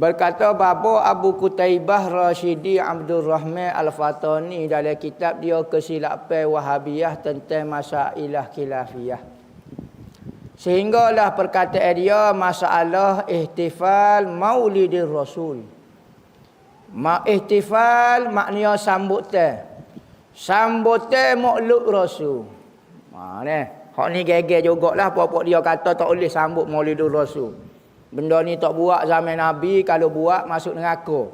Berkata bapa Abu Qutaibah Rashidi Abdul Rahman Al-Fatani dalam kitab dia Kesilapan Wahabiyah tentang Masailah Khilafiyah. Sehinggalah perkataan dia masalah ihtifal Maulidir Rasul. Ihtifal maknanya sambutan. Sambutan Maulud Rasul. Hak ni geger jugalah apa-apa dia kata tak boleh sambut Maulidur Rasul. Benda ni tak buat zaman Nabi, kalau buat masuk neraka.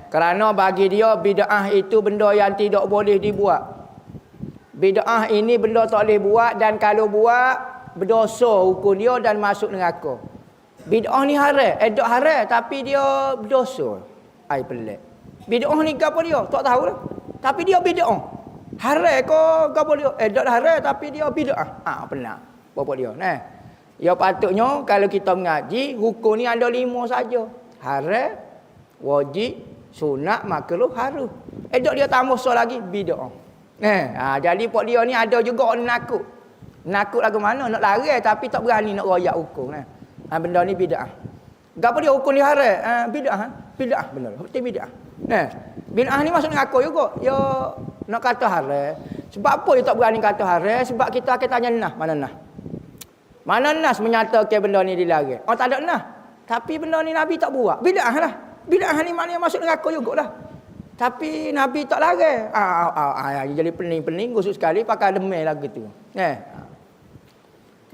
Kerana bagi dia bid'ah itu benda yang tidak boleh dibuat. Bid'ah ini benda tak boleh buat dan kalau buat berdosa hukum dia dan masuk neraka. Bid'ah ni haram, tak haram tapi dia berdosa. Ai pelik. Bid'ah ni gapo dia? Tak tahu lah. Tapi dia bid'ah. Haram ke gapo dia? Tak haram tapi dia bid'ah. Benar. Apa dia? Ya patutnya kalau kita mengaji, hukum ni ada 5 saja. Haram, wajib, sunat, makruh, haram. Tak dia tambah lagi bid'ah. Jadi pok dia ni ada juga orang nakut. Nakut lagu mana? Nak lari tapi tak berani nak royak hukum. Benda ni bid'ah. Gapo dia hukum dia haram? Bid'ah. Bid'ah benar. Betul bid'ah. Bid'ah ni masuk neraka juga. Ya nak kata haram. Sebab apa dia tak berani kata haram? Sebab kita akan tanya nah, mana nah? Mana nas menyatakan benda ni dilarang? Tak ada nas. Tapi benda ni Nabi tak buat. Bid'ah lah. Bid'ah ni maknanya masuk neraka jugalah. Tapi Nabi tak larang. Jadi pening-pening khusus sekali pakai demai lagu tu.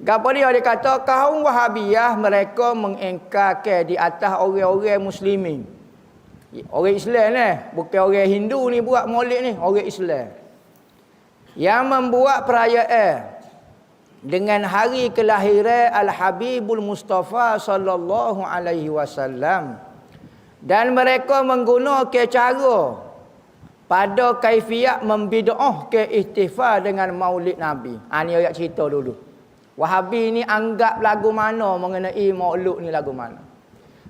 Gapo dia kata kaum Wahabiyah mereka mengingkarkan di atas orang-orang muslimin. Orang Islam bukan orang Hindu ni buat Maulid ni, orang Islam. Yang membuat perayaan dengan hari kelahiran Al-Habibul Mustafa sallallahu alaihi wasallam dan mereka menggunakan cara pada kaifiat membid'ahkan ihtifal dengan Maulid Nabi. Ni ayat cerita dulu. Wahabi ni anggap lagu mana mengenai Maulud ni lagu mana.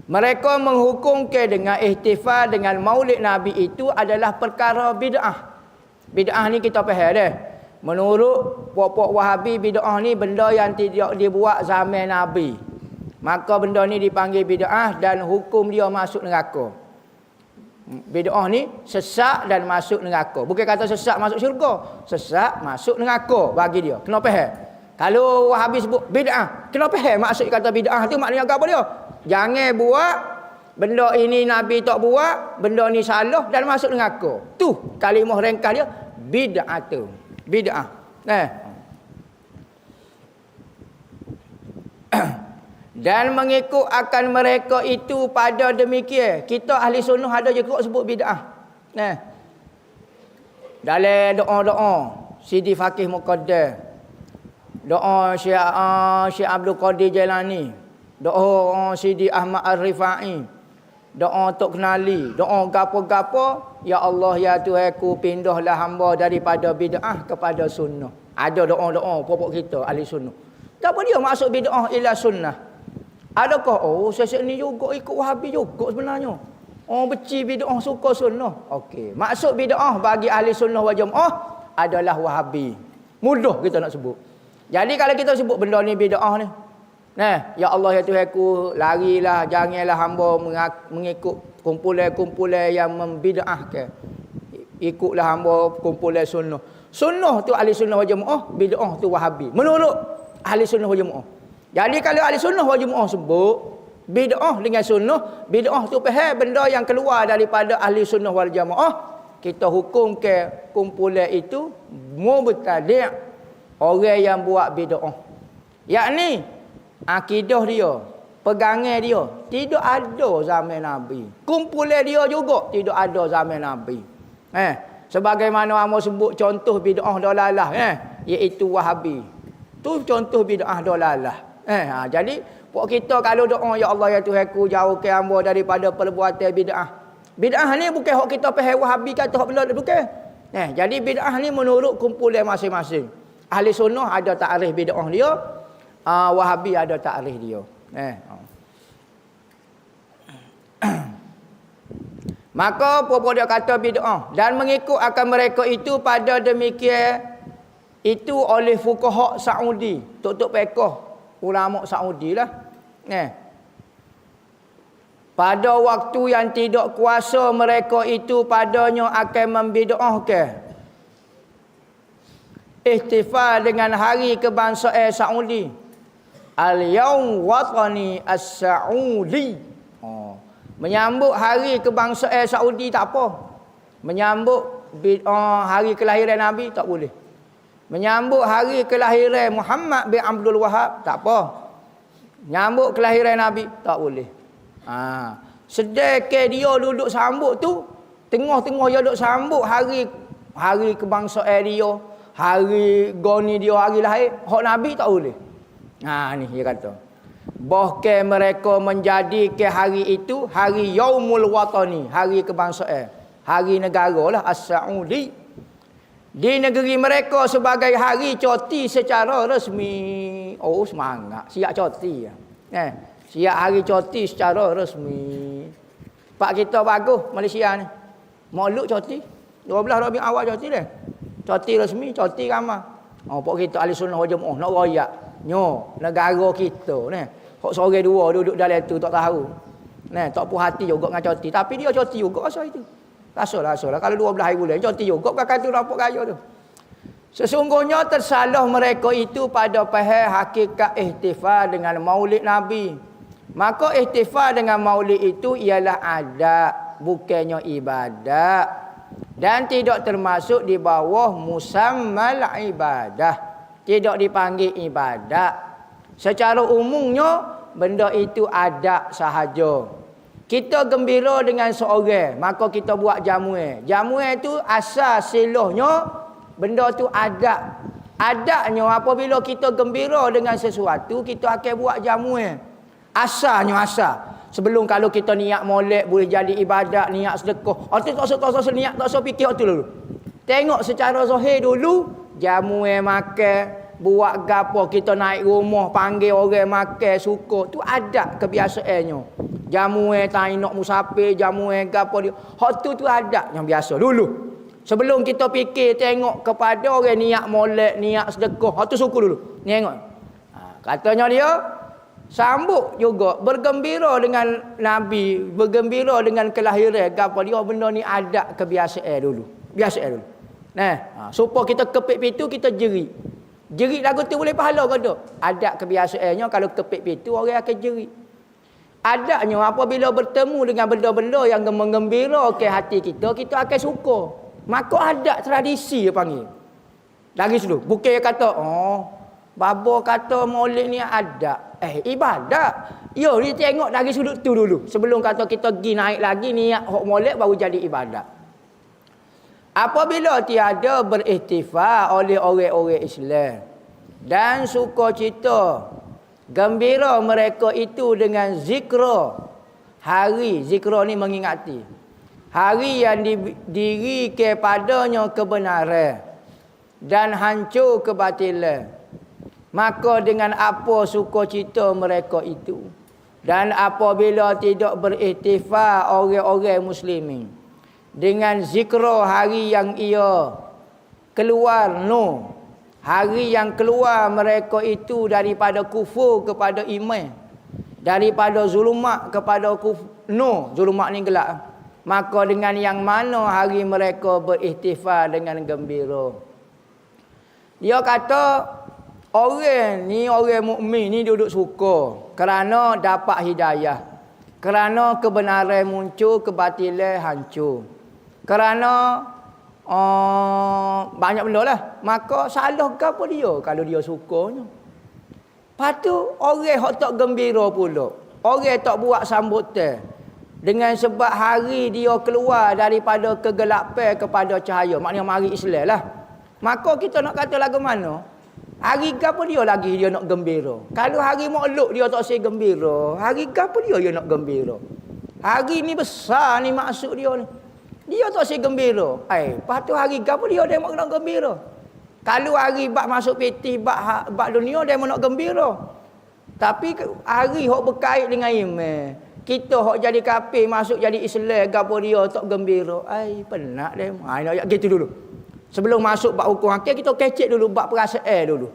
Mereka menghukumkan dengan ihtifal dengan Maulid Nabi itu adalah perkara bid'ah. Bid'ah ni kita faham dah. Menurut puak-puak Wahabi, bid'ah ni benda yang tidak dibuat zaman Nabi. Maka benda ni dipanggil bid'ah dan hukum dia masuk neraka. Bid'ah ni sesat dan masuk neraka. Bukan kata sesat masuk syurga. Sesat masuk neraka bagi dia. Kena faham. Kalau Wahabi sebut bid'ah, kena faham maksud kata bid'ah tu maknanya apa dia? Jangan buat benda ini Nabi tak buat, benda ni salah dan masuk neraka. Tu kalimah ringkas dia bid'ah tu. Bid'ah. Dan mengikut akan mereka itu pada demikian. Kita ahli sunnah ada juga sebut bid'ah. Dalam doa-doa Sidi Fakih Muqaddam, doa Syekh Abdul Qadir Jailani, doa Sidi Ahmad Ar-Rifai, doa Tok Kenali, doa gapo-gapo, ya Allah ya Tuhanku pindahlah hamba daripada bid'ah kepada sunnah. Ada doa-doa pokok kita ahli sunnah. Apa dia maksud bid'ah ila sunnah? Adakah sesek ni juga ikut Wahabi juga sebenarnya? Beci bid'ah suka sunnah. Okey, maksud bid'ah bagi ahli sunnah wal jamaah adalah Wahabi. Mudah kita nak sebut. Jadi kalau kita sebut benda ni bid'ah ni, ya Allah ya Tuhanku, larilah, janganlah hamba mengikut kumpulan-kumpulan yang membid'ahkan. Ikutlah hamba kumpulan sunnah. Sunnah tu ahli sunnah wal jamaah, bid'ah tu Wahabi. Menurut ahli sunnah wal jamaah. Jadi kalau ahli sunnah wal jamaah sebut bid'ah dengan sunnah, bid'ah tu faham benda yang keluar daripada ahli sunnah wal jamaah, kita hukum ke kumpulan itu mubtadi', orang yang buat bid'ah. Yakni akidah dia, pegangan dia tidak ada zaman Nabi. Kumpulan dia juga tidak ada zaman Nabi. Sebagaimana amo sebut contoh bid'ah dalalah, iaitu Wahabi. Tu contoh bid'ah dalalah. Jadi puak kita kalau doa ya Allah ya Tuhanku jauhkan hamba daripada perbuatan bid'ah. Bid'ah ni bukan hak kita faham Wahabi kata hak benda bukan. Jadi bid'ah ni menurut kumpulan masing-masing. Ahli sunnah ada takrif bid'ah dia, Wahabi ada takrif dia. Maka apa dia kata bid'ah dan mengikut akan mereka itu pada demikian itu oleh fuqaha Saudi, tok-tok fiqh ulama Saudi lah. pada waktu yang tidak kuasa mereka itu padanya akan membid'ahkan ihtifal dengan hari kebangsaan Saudi. Al-Yaum Watani As-Saudi. Menyambut hari kebangsaan Saudi tak apa. Menyambut hari kelahiran Nabi tak boleh. Menyambut hari kelahiran Muhammad bin Abdul Wahab tak apa. Menyambut kelahiran Nabi tak boleh. Sedekah dia duduk sambut tu, tengah-tengah dia duduk sambut hari kebangsaan dia, hari goni dia, hari lahir, hak Nabi tak boleh. Ni dia kata. Bahkan mereka menjadikan hari itu hari Yaumul Watani, hari kebangsaan, hari negara lah, As-Saudi. Di negeri mereka sebagai hari cuti secara resmi. Oh, semangat. Siap cuti. Siap hari cuti secara resmi. Pak kita bagus Malaysia ni. Maulud cuti. 12 Rabiul Awal cuti dah. Cuti resmi, cuti ramah. Pak kita ahli sunnah wal jamaah nak royak. Negara kita ni. Hak sore dua duduk dalam tu tak tahu. Tak puas hati juga dengan cuti. Tapi dia cuti juga rasa itu. Rasalah. Kalau 12 hari bulan cuti juga pakai tu nampak gaya tu. Sesungguhnya tersalah mereka itu pada faham hakikat ihtifal dengan Maulid Nabi. Maka ihtifal dengan Maulid itu ialah adat, bukannya ibadat, dan tidak termasuk di bawah musammal ibadah. Tidak dipanggil ibadat. Secara umumnya benda itu adat sahaja. Kita gembira dengan seorang, maka kita buat jamuan. Jamuan itu asal silahnya benda tu adat. Adatnya apabila kita gembira dengan sesuatu, kita akan buat jamuan. Asalnya asal. Sebelum kalau kita niat molek boleh jadi ibadat, niat sedekah. Tak usah niat, tak usah fikir tu dulu. Tengok secara zahir dulu, jamuan makan, buat gapo, kita naik rumah panggil orang makan suka, tu adat kebiasaannya. Jamuan tai nak musafir, jamuan gapo dia. Hak tu adat yang biasa dulu. Sebelum kita fikir tengok kepada orang niat molek, niat sedekah, hak tu suku dulu. Tengok. Katanya dia sambut juga, bergembira dengan Nabi, bergembira dengan kelahiran gapo dia, benda ni adat kebiasaan dulu. Biasaan dulu. Supaya kita kepit pintu, kita jerit. Jerit lagu tu boleh pahala ke tak? Adat kebiasaannya kalau kepit pintu orang akan jerit. Adatnya apabila bertemu dengan benda-benda yang menggembirakan hati kita, kita akan suka. Maka adat tradisi dia panggil. Lagi dulu. Bukan kata, babo kata maulid ni adat. Ibadat. Ya, dia tengok dari sudut tu dulu. Sebelum kata kita pergi naik lagi niat hak maulid baru jadi ibadat. Apabila tiada berihtifal oleh orang-orang Islam dan sukacita, gembira mereka itu dengan zikra. Hari, zikra ni mengingati. Hari yang diri kepadanya kebenaran dan hancur kebatilan. Maka dengan apa sukacita mereka itu. Dan apabila tidak berihtifal orang-orang muslimin dengan zikra hari yang ia keluar hari yang keluar mereka itu daripada kufur kepada iman, daripada zulumat kepada kufur, zulumat ni gelap. Maka dengan yang mana hari mereka berihtifal dengan gembira. Dia kata orang mukmin ni duduk suka kerana dapat hidayah, kerana kebenaran muncul, kebatilan hancur. Kerana banyak benda lah. Maka salah ke apa dia kalau dia sukanya. Lepas tu orang yang tak gembira pula, orang tak buat sambutan dengan sebab hari dia keluar daripada kegelapan kepada cahaya, maknanya mari Islam lah. Maka kita nak kata lagu mana? Hari ke apa dia lagi dia nak gembira? Kalau hari Maulud dia tak say gembira, hari ke apa dia nak gembira? Hari ni besar ni maksud dia ni. Dia tak say gembira. Lepas tu hari ke apa dia nak gembira? Kalau hari bak masuk peti, bak dunia dia nak gembira. Tapi hari hok berkait dengan iman. Kita hok jadi kafir masuk jadi Islam, gapo dia tak gembira. Penat dia. Nak gitu dulu. Sebelum masuk bab hukum hakim, kita kecek dulu bab perasaan dulu.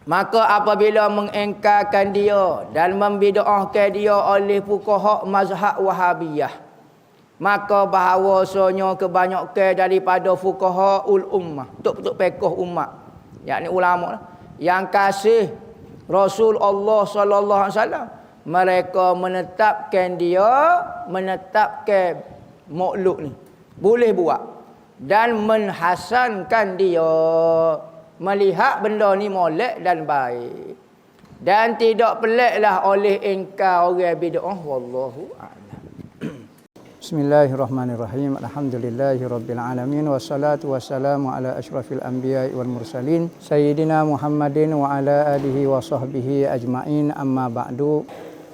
Maka apabila mengingkarkan dia dan membid'ahkan dia oleh fuqaha mazhab Wahabiyah, maka bahawasanya kebanyakan daripada fuqaha ul ummah, tok-tok pekoh umat, yakni ulama lah, yang kasih Rasul Allah sallallahu alaihi wasallam, mereka menetapkan makhluk ni boleh buat dan menhasankan dia, melihat benda ni molek dan baik, dan tidak peliklah oleh ingkar orang bid'ah. Wallahu a'lam. Bismillahirrahmanirrahim. Alhamdulillahirabbil alamin wassalatu wassalamu ala asyrafil anbiya'i wal mursalin sayyidina Muhammadin wa ala alihi wa sahbihi ajmain. Amma ba'du.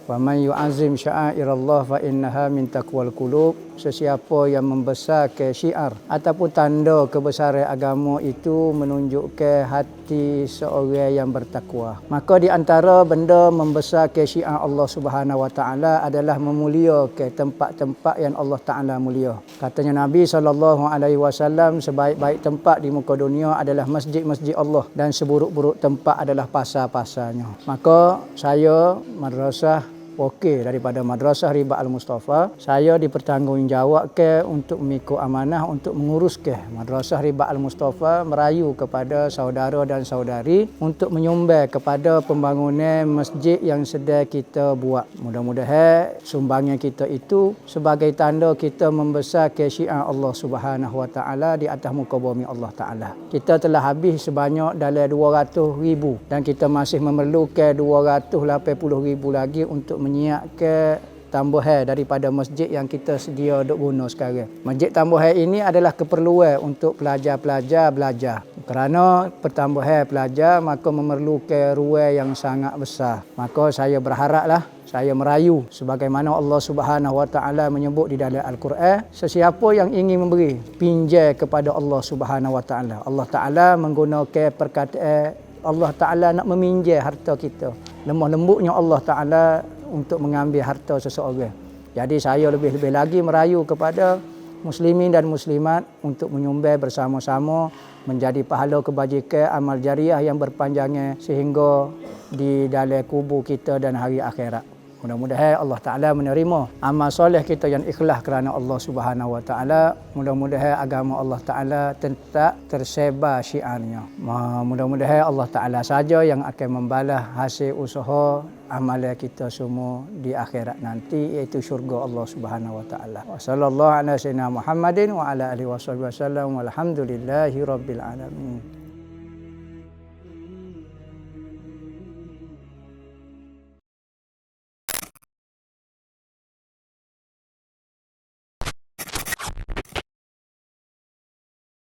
Wa man yu'azzim sya'airallah fa innaha min taqwal qulub. Sesiapa yang membesarkan syiar ataupun tanda kebesaran agama itu menunjukkan hati seorang yang bertakwa. Maka di antara benda membesarkan syiar Allah Subhanahu wa taala adalah memuliakan tempat-tempat yang Allah Taala mulia. Katanya Nabi sallallahu alaihi wasallam, sebaik-baik tempat di muka dunia adalah masjid-masjid Allah dan seburuk-buruk tempat adalah pasar-pasarnya. Maka saya madrasah Okey, daripada Madrasah Ribat Al-Mustafa, saya dipertanggungjawabkan untuk mengikut amanah untuk menguruskan Madrasah Ribat Al-Mustafa, merayu kepada saudara dan saudari untuk menyumbang kepada pembangunan masjid yang sedang kita buat. Mudah-mudahan sumbangan kita itu sebagai tanda kita membesarkan syiar Allah Subhanahu wa taala di atas muka bumi Allah Taala. Kita telah habis sebanyak dalam 200,000 dan kita masih memerlukan 280,000 lagi untuk menyiapkan tambahan daripada masjid yang kita sedia duk guna sekarang. Masjid tambahan ini adalah keperluan untuk pelajar-pelajar belajar. Kerana pertambahan pelajar maka memerlukan ruang yang sangat besar. Maka saya berharaplah, saya merayu sebagaimana Allah Subhanahu wa taala menyebut di dalam Al-Quran, sesiapa yang ingin memberi pinjam kepada Allah Subhanahu wa taala. Allah Taala menggunakan perkataan Allah Taala nak meminjam harta kita. Lemah lembutnya Allah Taala untuk mengambil harta seseorang. Jadi saya lebih-lebih lagi merayu kepada muslimin dan muslimat untuk menyumbang bersama-sama menjadi pahala kebajikan amal jariah yang berpanjangan sehingga di dalam kubur kita dan hari akhirat. Mudah-mudahan Allah Ta'ala menerima amal soleh kita yang ikhlas kerana Allah Subhanahu wa taala. Mudah-mudahan agama Allah Ta'ala tetap tersebar syiarnya. Mudah-mudahan Allah Ta'ala saja yang akan membalas hasil usaha amalan kita semua di akhirat nanti, iaitu syurga Allah Subhanahu wa taala. Wa sallallahu ala sayyidina Muhammadin wa ala alihi wasallam walhamdulillahi rabbil alamin.